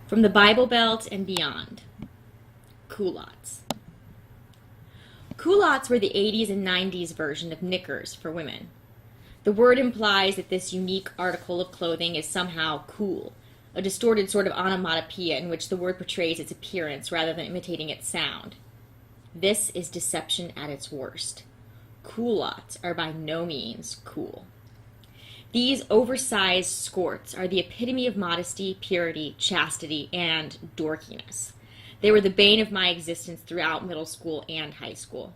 From the Bible Belt and beyond. Culottes. Culottes were the 80s and 90s version of knickers for women. The word implies that this unique article of clothing is somehow cool, a distorted sort of onomatopoeia in which the word portrays its appearance rather than imitating its sound. This is deception at its worst. Culottes are by no means cool. These oversized skirts are the epitome of modesty, purity, chastity, and dorkiness. They were the bane of my existence throughout middle school and high school.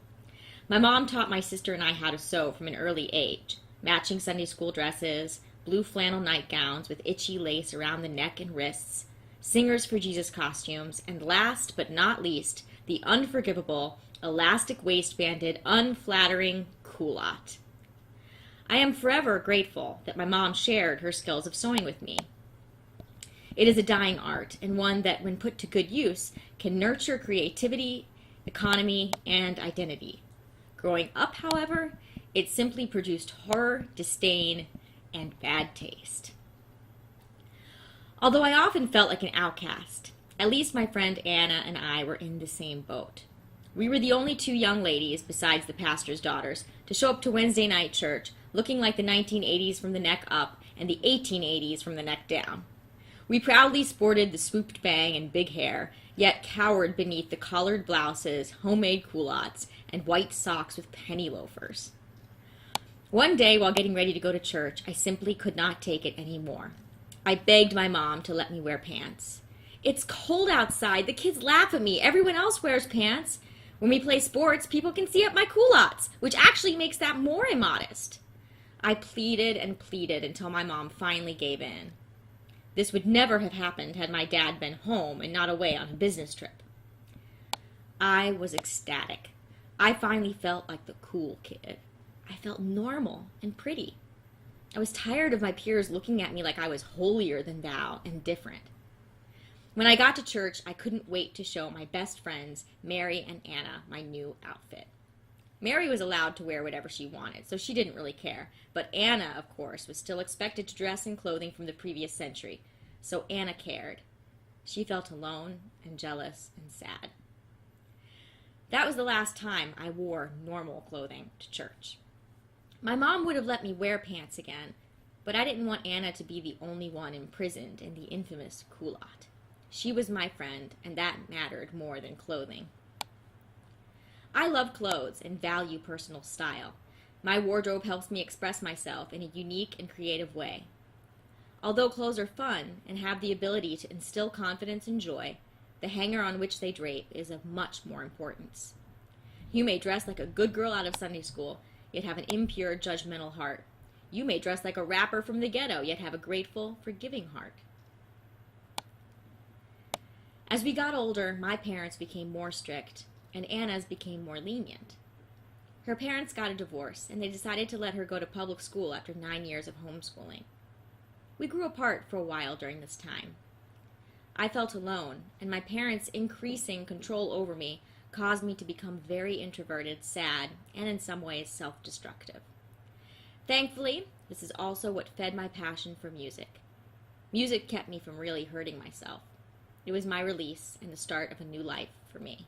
My mom taught my sister and I how to sew from an early age. Matching Sunday school dresses, blue flannel nightgowns with itchy lace around the neck and wrists, Singers for Jesus costumes, and last but not least, the unforgivable, elastic waistbanded, unflattering culotte. I am forever grateful that my mom shared her skills of sewing with me. It is a dying art, and one that, when put to good use, can nurture creativity, economy, and identity. Growing up, however, it simply produced horror, disdain, and bad taste. Although I often felt like an outcast, at least my friend Anna and I were in the same boat. We were the only two young ladies, besides the pastor's daughters, to show up to Wednesday night church looking like the 1980s from the neck up and the 1880s from the neck down. We proudly sported the swooped bang and big hair, yet cowered beneath the collared blouses, homemade culottes, and white socks with penny loafers. One day, while getting ready to go to church, I simply could not take it anymore. I begged my mom to let me wear pants. "It's cold outside. The kids laugh at me. Everyone else wears pants. When we play sports, people can see up my culottes, which actually makes that more immodest." I pleaded and pleaded until my mom finally gave in. This would never have happened had my dad been home and not away on a business trip. I was ecstatic. I finally felt like the cool kid. I felt normal and pretty. I was tired of my peers looking at me like I was holier than thou and different. When I got to church, I couldn't wait to show my best friends, Mary and Anna, my new outfit. Mary was allowed to wear whatever she wanted, so she didn't really care. But Anna, of course, was still expected to dress in clothing from the previous century, so Anna cared. She felt alone and jealous and sad. That was the last time I wore normal clothing to church. My mom would have let me wear pants again, but I didn't want Anna to be the only one imprisoned in the infamous culotte. She was my friend, and that mattered more than clothing. I love clothes and value personal style. My wardrobe helps me express myself in a unique and creative way. Although clothes are fun and have the ability to instill confidence and joy, the hanger on which they drape is of much more importance. You may dress like a good girl out of Sunday school, yet have an impure, judgmental heart. You may dress like a rapper from the ghetto, yet have a grateful, forgiving heart. As we got older, my parents became more strict, and Anna's became more lenient. Her parents got a divorce, and they decided to let her go to public school after 9 years of homeschooling. We grew apart for a while during this time. I felt alone, and my parents' increasing control over me caused me to become very introverted, sad, and in some ways self-destructive. Thankfully, this is also what fed my passion for music. Music kept me from really hurting myself. It was my release and the start of a new life for me.